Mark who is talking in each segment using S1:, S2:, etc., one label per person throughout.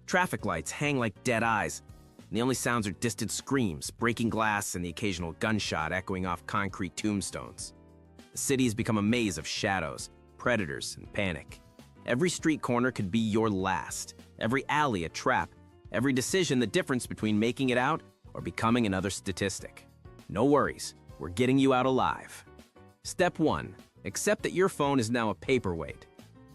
S1: Traffic lights hang like dead eyes, and the only sounds are distant screams, breaking glass, and the occasional gunshot echoing off concrete tombstones. The city has become a maze of shadows, predators, and panic. Every street corner could be your last, every alley a trap, every decision the difference between making it out or becoming another statistic. No worries, we're getting you out alive. Step 1. Accept that your phone is now a paperweight.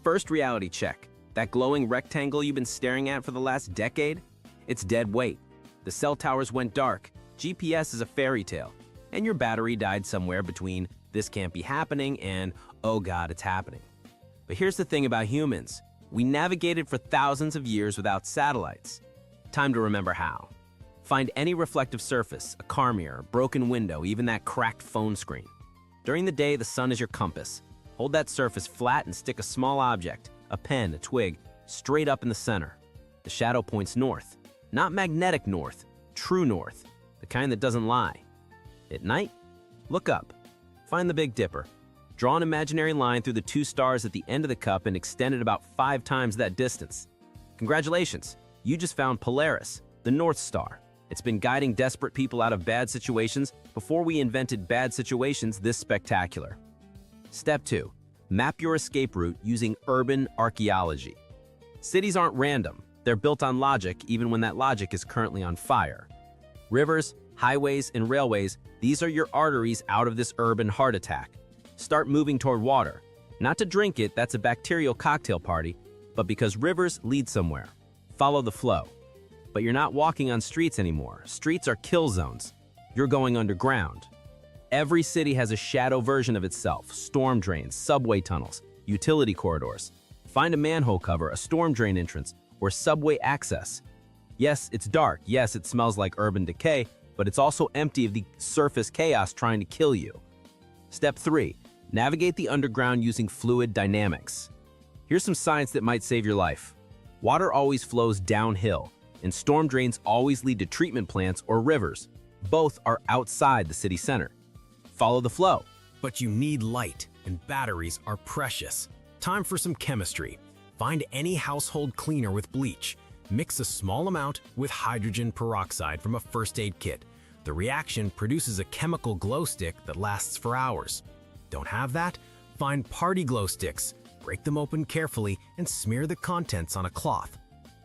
S1: First reality check. That glowing rectangle you've been staring at for the last decade? It's dead weight. The cell towers went dark, GPS is a fairy tale, and your battery died somewhere between "this can't be happening" and "oh god, it's happening." But here's the thing about humans. We navigated for thousands of years without satellites. Time to remember how. Find any reflective surface, a car mirror, broken window, even that cracked phone screen. During the day, the sun is your compass. Hold that surface flat and stick a small object, a pen, a twig, straight up in the center. The shadow points north. Not magnetic north, true north, the kind that doesn't lie. At night, look up. Find the Big Dipper. Draw an imaginary line through the 2 stars at the end of the cup and extend it about 5 times that distance. Congratulations, you just found Polaris, the North Star. It's been guiding desperate people out of bad situations before we invented bad situations this spectacular. Step 2. Map your escape route using urban archaeology. Cities aren't random. They're built on logic even when that logic is currently on fire. Rivers, highways, and railways, these are your arteries out of this urban heart attack. Start moving toward water. Not to drink it, that's a bacterial cocktail party, but because rivers lead somewhere. Follow the flow. But you're not walking on streets anymore. Streets are kill zones. You're going underground. Every city has a shadow version of itself: storm drains, subway tunnels, utility corridors. Find a manhole cover, a storm drain entrance, or subway access. Yes, it's dark. Yes, it smells like urban decay, but it's also empty of the surface chaos trying to kill you. Step 3. Navigate the underground using fluid dynamics. Here's some science that might save your life. Water always flows downhill, and storm drains always lead to treatment plants or rivers. Both are outside the city center. Follow the flow.
S2: But you need light, and batteries are precious. Time for some chemistry. Find any household cleaner with bleach. Mix a small amount with hydrogen peroxide from a first aid kit. The reaction produces a chemical glow stick that lasts for hours. Don't have that? Find party glow sticks. Break them open carefully and smear the contents on a cloth.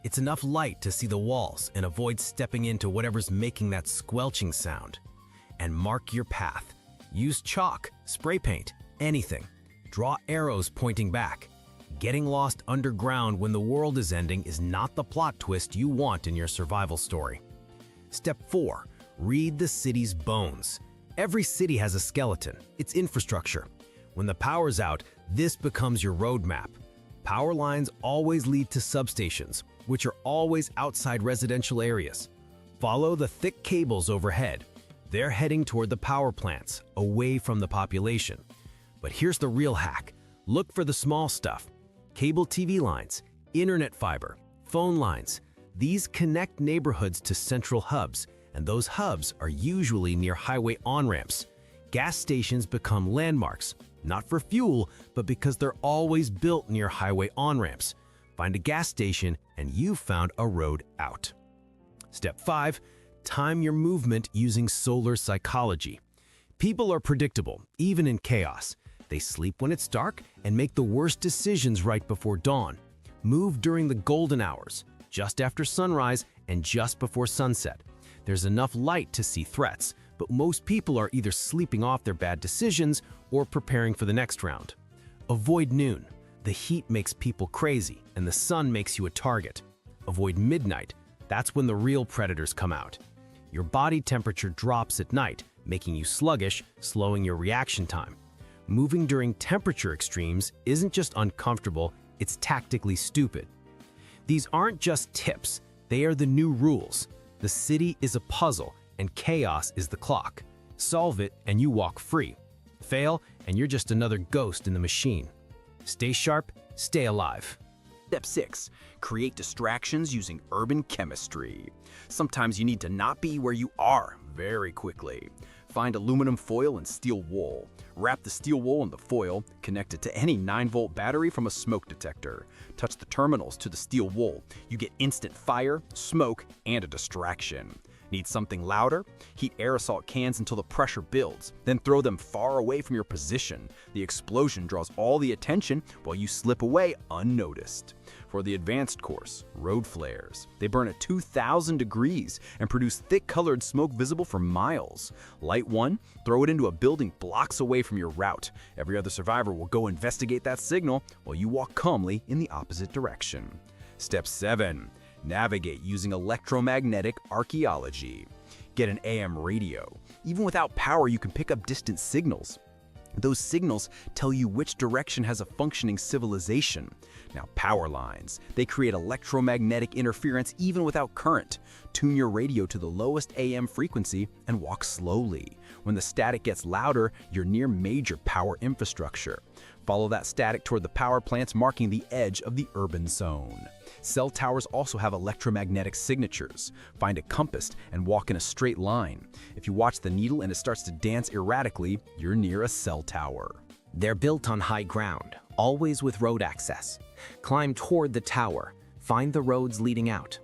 S2: It's enough light to see the walls and avoid stepping into whatever's making that squelching sound. And mark your path. Use chalk, spray paint, anything. Draw arrows pointing back. Getting lost underground when the world is ending is not the plot twist you want in your survival story. Step 4. Read the city's bones. Every city has a skeleton, its infrastructure. When the power's out, this becomes your roadmap. Power lines always lead to substations, which are always outside residential areas. Follow the thick cables overhead. They're heading toward the power plants, away from the population. But here's the real hack. Look for the small stuff. Cable TV lines, internet fiber, phone lines. These connect neighborhoods to central hubs, and those hubs are usually near highway on-ramps. Gas stations become landmarks, not for fuel, but because they're always built near highway on-ramps. Find a gas station, and you've found a road out. Step 5. Time your movement using solar psychology. People are predictable, even in chaos. They sleep when it's dark and make the worst decisions right before dawn. Move during the golden hours, just after sunrise and just before sunset. There's enough light to see threats, but most people are either sleeping off their bad decisions or preparing for the next round. Avoid noon. The heat makes people crazy, and the sun makes you a target. Avoid midnight. That's when the real predators come out. Your body temperature drops at night, making you sluggish, slowing your reaction time. Moving during temperature extremes isn't just uncomfortable, it's tactically stupid. These aren't just tips, they are the new rules. The city is a puzzle, and chaos is the clock. Solve it, and you walk free. Fail, and you're just another ghost in the machine. Stay sharp, stay alive.
S3: Step 6. Create distractions using urban chemistry. Sometimes you need to not be where you are very quickly. Find aluminum foil and steel wool. Wrap the steel wool in the foil, connect it to any 9-volt battery from a smoke detector. Touch the terminals to the steel wool. You get instant fire, smoke, and a distraction. Need something louder? Heat aerosol cans until the pressure builds, then throw them far away from your position. The explosion draws all the attention while you slip away unnoticed. For the advanced course, road flares. They burn at 2,000 degrees and produce thick colored smoke visible for miles. Light one, throw it into a building blocks away from your route. Every other survivor will go investigate that signal while you walk calmly in the opposite direction. Step 7. Navigate using electromagnetic archaeology. Get an AM radio. Even without power, you can pick up distant signals. Those signals tell you which direction has a functioning civilization. Now, power lines. They create electromagnetic interference even without current. Tune your radio to the lowest AM frequency and walk slowly. When the static gets louder, you're near major power infrastructure. Follow that static toward the power plants marking the edge of the urban zone. Cell towers also have electromagnetic signatures. Find a compass and walk in a straight line. If you watch the needle and it starts to dance erratically, you're near a cell tower.
S2: They're built on high ground, always with road access. Climb toward the tower. Find the roads leading out.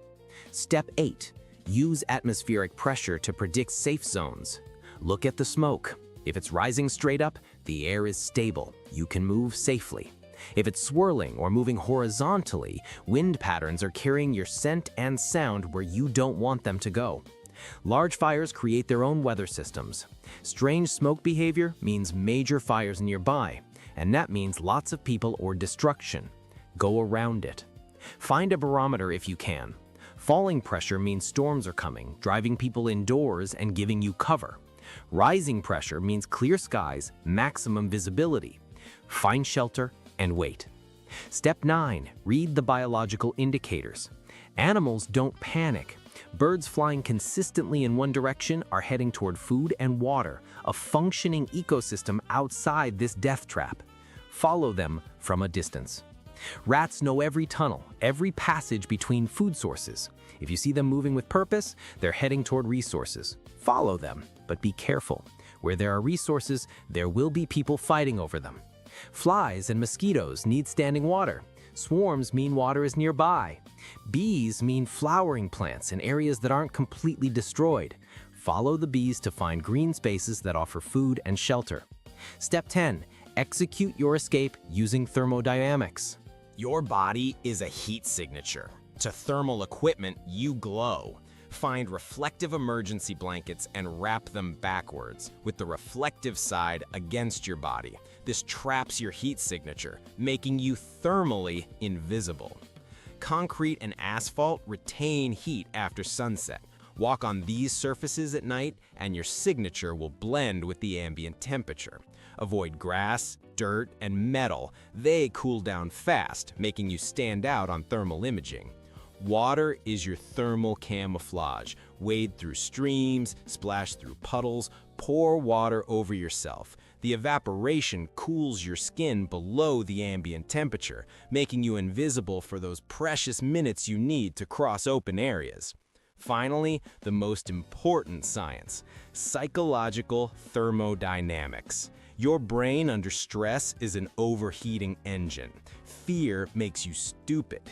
S2: Step 8. Use atmospheric pressure to predict safe zones. Look at the smoke. If it's rising straight up, the air is stable. You can move safely. If it's swirling or moving horizontally, wind patterns are carrying your scent and sound where you don't want them to go. Large fires create their own weather systems. Strange smoke behavior means major fires nearby, and that means lots of people or destruction. Go around it. Find a barometer if you can. Falling pressure means storms are coming, driving people indoors and giving you cover. Rising pressure means clear skies, maximum visibility. Find shelter and wait. Step 9. Read the biological indicators. Animals don't panic. Birds flying consistently in one direction are heading toward food and water, a functioning ecosystem outside this death trap. Follow them from a distance. Rats know every tunnel, every passage between food sources. If you see them moving with purpose, they're heading toward resources. Follow them, but be careful. Where there are resources, there will be people fighting over them. Flies and mosquitoes need standing water. Swarms mean water is nearby. Bees mean flowering plants in areas that aren't completely destroyed. Follow the bees to find green spaces that offer food and shelter. Step 10. Execute your escape using thermodynamics.
S1: Your body is a heat signature. To thermal equipment, you glow. Find reflective emergency blankets and wrap them backwards, with the reflective side against your body. This traps your heat signature, making you thermally invisible. Concrete and asphalt retain heat after sunset. Walk on these surfaces at night, and your signature will blend with the ambient temperature. Avoid grass, dirt, and metal. They cool down fast, making you stand out on thermal imaging. Water is your thermal camouflage. Wade through streams, splash through puddles, pour water over yourself. The evaporation cools your skin below the ambient temperature, making you invisible for those precious minutes you need to cross open areas. Finally, the most important science: psychological thermodynamics. Your brain under stress is an overheating engine. Fear makes you stupid.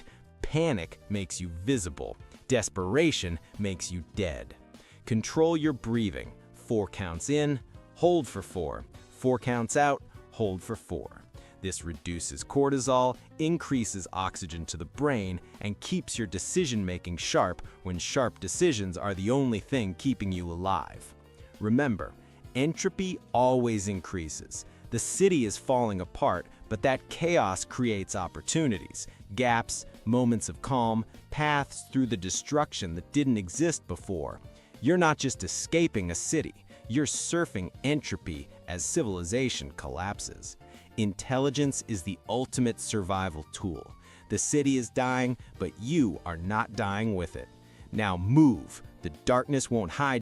S1: Panic makes you visible. Desperation makes you dead. Control your breathing. 4 counts in, hold for 4. 4 counts out, hold for 4. This reduces cortisol, increases oxygen to the brain, and keeps your decision-making sharp when sharp decisions are the only thing keeping you alive. Remember, entropy always increases. The city is falling apart, but that chaos creates opportunities, gaps, moments of calm, paths through the destruction that didn't exist before. You're not just escaping a city, you're surfing entropy as civilization collapses. Intelligence is the ultimate survival tool. The city is dying, but you are not dying with it. Now move. The darkness won't hide